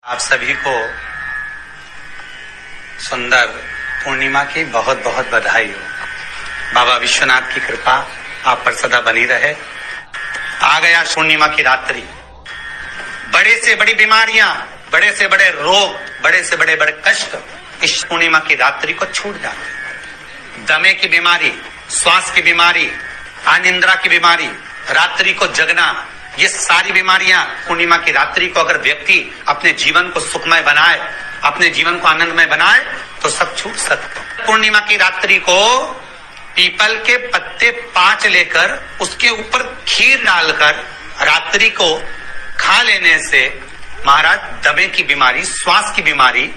आप सभी को सुंदर पूर्णिमा की बहुत बहुत बधाई हो। बाबा विश्वनाथ की कृपा आप पर सदा बनी रहे। आ गया पूर्णिमा की रात्रि। बड़े से बड़ी बीमारियां, बड़े से बड़े रोग, बड़े से बड़े बड़े कष्ट इस पूर्णिमा की रात्रि को छूट जाते। दमे की बीमारी, श्वास की बीमारी, अनिद्रा की बीमारी, रात्रि को जगना, ये सारी बीमारियां पूर्णिमा की रात्रि को अगर व्यक्ति अपने जीवन को सुखमय बनाए, अपने जीवन को आनंदमय बनाए तो सब छूट सकते। पूर्णिमा की रात्रि को पीपल के पत्ते 5 लेकर उसके ऊपर खीर डालकर रात्रि को खा लेने से महाराज दमे की बीमारी, श्वास की बीमारी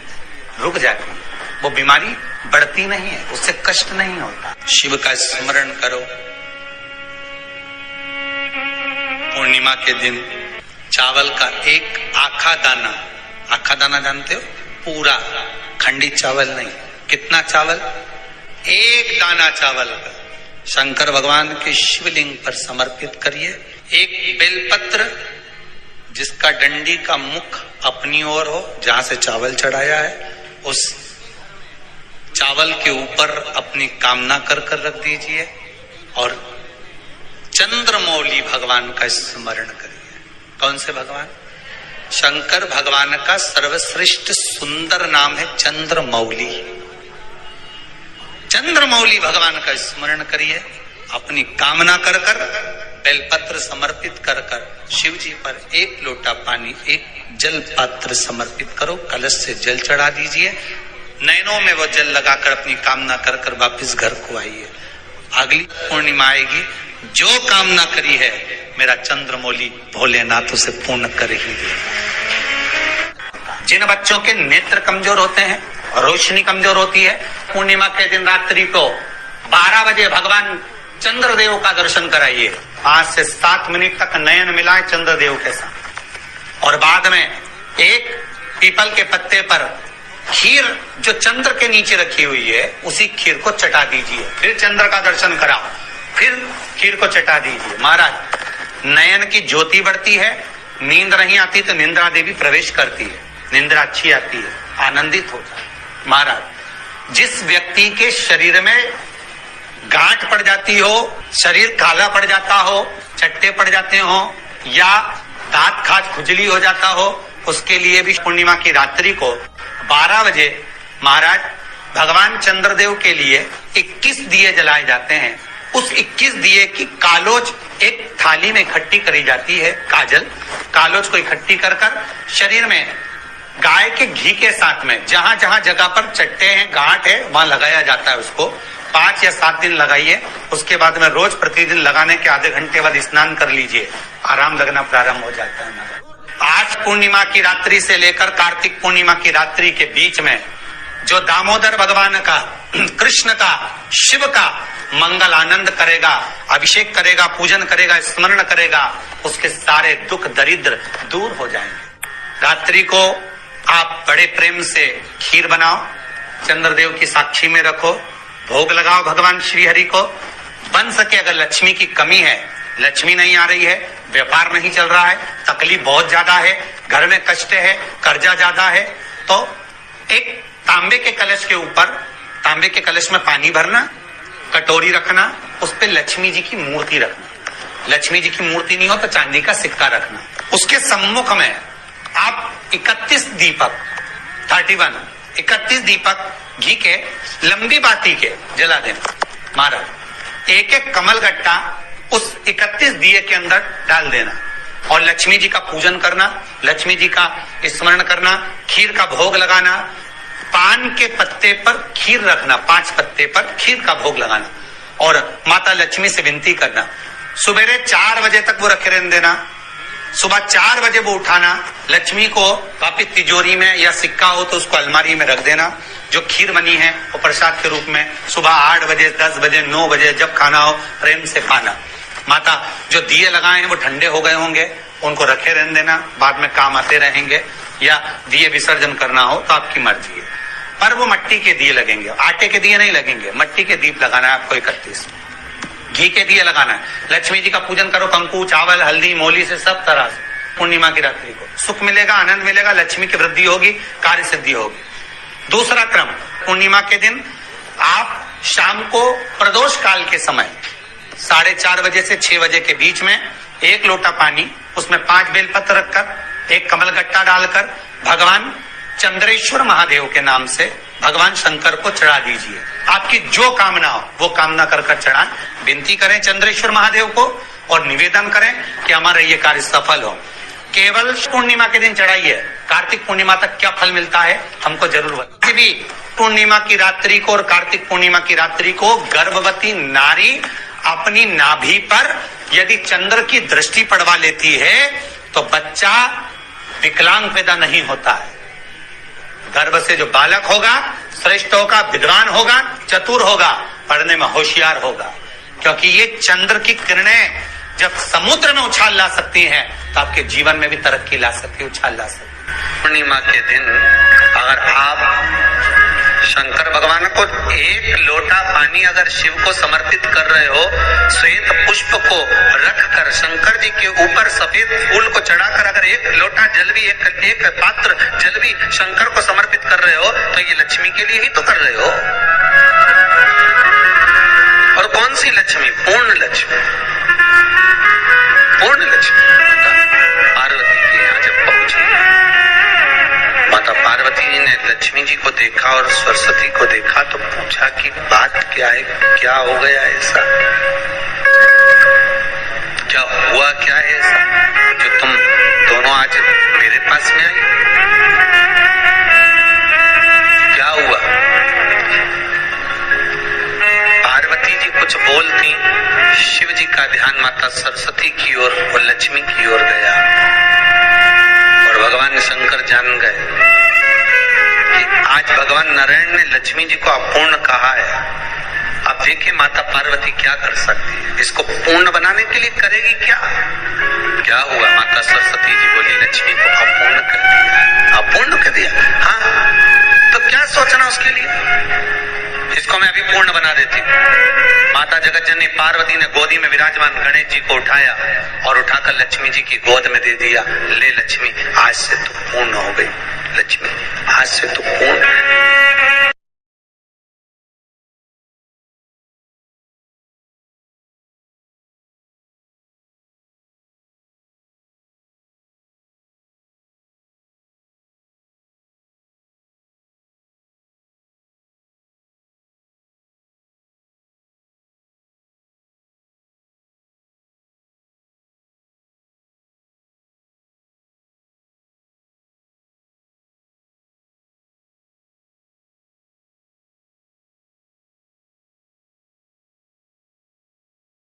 रुक जाती है। वो बीमारी बढ़ती नहीं है, उससे कष्ट नहीं होता। शिव का स्मरण करो। पूर्णिमा के दिन चावल का एक आखा दाना जानते हो? पूरा खंडित चावल नहीं। कितना चावल? एक दाना चावल का शंकर भगवान के शिवलिंग पर समर्पित करिए। एक बेलपत्र जिसका डंडी का मुख अपनी ओर हो, जहां से चावल चढ़ाया है, उस चावल के ऊपर अपनी कामना कर रख दीजिए और चंद्रमौली भगवान का स्मरण करिए। कौन से भगवान? शंकर भगवान का सर्वश्रेष्ठ सुंदर नाम है चंद्रमौली। चंद्रमौली भगवान का स्मरण करिए। अपनी कामना कर बेलपत्र समर्पित कर शिव जी पर एक लोटा पानी, एक जल पात्र समर्पित करो। कलश से जल चढ़ा दीजिए। नयनों में वो जल लगाकर अपनी कामना कर वापिस घर को आइए। अगली पूर्णिमा आएगी, जो कामना करी है मेरा चंद्रमौली भोलेनाथ उसे पूर्ण कर ही दे। जिन बच्चों के नेत्र कमजोर होते हैं, रोशनी कमजोर होती है, पूर्णिमा के दिन रात्रि को 12 बजे भगवान चंद्रदेव का दर्शन कराइए। 5 से 7 मिनट तक नयन मिलाए चंद्रदेव के साथ और बाद में एक पीपल के पत्ते पर खीर जो चंद्र के नीचे रखी हुई है उसी खीर को चटा दीजिए। फिर चंद्र का दर्शन कराओ, फिर खीर को चटा दीजिए। महाराज नयन की ज्योति बढ़ती है। नींद नहीं आती तो निंद्रा देवी प्रवेश करती है, निंद्रा अच्छी आती है, आनंदित होता है। महाराज जिस व्यक्ति के शरीर में गांठ पड़ जाती हो, शरीर काला पड़ जाता हो, चट्टे पड़ जाते हो या दांत खाज खुजली हो जाता हो, उसके लिए भी पूर्णिमा की रात्रि को 12 बजे महाराज भगवान चंद्रदेव के लिए 21 दिए जलाए जाते हैं। उस 21 दिए की कालोज एक थाली में इकट्ठी करी जाती है। कालोज को इकट्ठी कर शरीर में गाय के घी के साथ में जहां जहां जगह पर चट्टे हैं, गांठ है, वहां लगाया जाता है। उसको 5 या 7 दिन लगाइए। उसके बाद में रोज प्रतिदिन लगाने के आधे घंटे बाद स्नान कर लीजिए, आराम लगना प्रारंभ हो जाता है। आज पूर्णिमा की रात्रि से लेकर कार्तिक पूर्णिमा की रात्रि के बीच में जो दामोदर भगवान का, कृष्ण का, शिव का मंगल आनंद करेगा, अभिषेक करेगा, पूजन करेगा, स्मरण करेगा, उसके सारे दुख दरिद्र दूर हो जाएंगे। रात्रि को आप बड़े प्रेम से खीर बनाओ, चंद्रदेव की साक्षी में रखो, भोग लगाओ भगवान श्री हरि को। बन सके अगर लक्ष्मी की कमी है, लक्ष्मी नहीं आ रही है, व्यापार नहीं चल रहा है, तकलीफ बहुत ज्यादा है, घर में कष्ट है, कर्जा ज्यादा है, तो एक तांबे के कलश के ऊपर, तांबे के कलश में पानी भरना, कटोरी रखना, उस पे लक्ष्मी जी की मूर्ति रखना। लक्ष्मी जी की मूर्ति नहीं हो तो चांदी का सिक्का रखना। उसके सम्मुख में आप 31 दीपक 31 दीपक घी के लंबी बाती के जला देना। महाराज एक एक कमल गट्टा उस 31 दिए के अंदर डाल देना और लक्ष्मी जी का पूजन करना, लक्ष्मी जी का स्मरण करना, खीर का भोग लगाना। पान के पत्ते पर खीर रखना, 5 पत्ते पर खीर का भोग लगाना और माता लक्ष्मी से विनती करना। सुबेरे 4 बजे तक वो रखे रहने देना। सुबह 4 बजे वो उठाना, लक्ष्मी को वापिस तिजोरी में या सिक्का हो तो उसको अलमारी में रख देना। जो खीर बनी है वो प्रसाद के रूप में सुबह 8 बजे, 10 बजे, 9 बजे जब खाना हो प्रेम से खाना। माता जो दिए लगाए हैं वो ठंडे हो गए होंगे, उनको रखे रहने देना, बाद में काम आते रहेंगे, या दिए विसर्जन करना हो तो आपकी मर्जी है। पर वो मट्टी के दिए लगेंगे, आटे के दिए नहीं लगेंगे, मट्टी के दीप लगाना है आपको। 31 घी के दिए लगाना है। लक्ष्मी जी का पूजन करो, कंकु, चावल, हल्दी, मोली से सब तरह से। पूर्णिमा की रात्रि को सुख मिलेगा, आनंद मिलेगा, लक्ष्मी की वृद्धि होगी, कार्य सिद्धि होगी। दूसरा क्रम, पूर्णिमा के दिन आप शाम को प्रदोष काल के समय 4:30 बजे से 6 बजे के बीच में 1 लोटा पानी, उसमें 5 बेलपत्र रखकर, 1 कमलगट्टा डालकर भगवान चंद्रेश्वर महादेव के नाम से भगवान शंकर को चढ़ा दीजिए। आपकी जो कामना हो वो कामना कर चढ़ाएं, विनती करें चंद्रेश्वर महादेव को और निवेदन करें कि हमारा ये कार्य सफल हो। केवल पूर्णिमा के दिन चढ़ाइए, कार्तिक पूर्णिमा तक क्या फल मिलता है हमको जरूर बताइए। भी पूर्णिमा की रात्रि को और कार्तिक पूर्णिमा की रात्रि को गर्भवती नारी अपनी नाभि पर यदि चंद्र की दृष्टि पड़वा लेती है तो बच्चा विकलांग पैदा नहीं होता है। गर्भ से जो बालक होगा श्रेष्ठ होगा, विद्वान होगा, चतुर होगा, पढ़ने में होशियार होगा, क्योंकि ये चंद्र की किरणें जब समुद्र में उछाल ला सकती हैं तो आपके जीवन में भी तरक्की ला सकती है, उछाल ला सकती है। पूर्णिमा के दिन अगर आप शंकर भगवान को 1 लोटा पानी अगर शिव को समर्पित कर रहे हो, श्वेत पुष्प को रखकर शंकर जी के ऊपर सफेद फूल को चढ़ाकर अगर 1 लोटा जल भी, एक पात्र जल भी शंकर को समर्पित कर रहे हो तो ये लक्ष्मी के लिए ही तो कर रहे हो। और कौन सी लक्ष्मी? पूर्ण लक्ष्मी। पूर्ण लक्ष्मी पार्वती के यहाँ जब पहुंची, माता पार्वती जी ने लक्ष्मी जी को देखा और सरस्वती को देखा तो पूछा कि बात क्या है, क्या हो गया ऐसा, क्या हुआ, क्या है ऐसा जो तुम दोनों आज मेरे पास में आई, क्या हुआ? पार्वती जी कुछ बोलती, शिव जी का ध्यान माता सरस्वती की ओर और लक्ष्मी की ओर गया और भगवान शंकर जान गए कि आज भगवान नारायण ने लक्ष्मी जी को अपूर्ण कहा है। अब देखिए माता पार्वती क्या कर सकती है, इसको पूर्ण बनाने के लिए करेगी क्या? क्या हुआ? माता सरस्वती जी बोली लक्ष्मी को अपूर्ण कर दिया। अपूर्ण कर दिया? हाँ, तो क्या सोचना उसके लिए, इसको मैं अभी पूर्ण बना देती हूँ। माता जगत जननी पार्वती ने गोदी में विराजमान गणेश जी को उठाया और उठाकर लक्ष्मी जी की गोद में दे दिया। ले लक्ष्मी, आज से तू पूर्ण हो गई। लक्ष्मी, आज से तू पूर्ण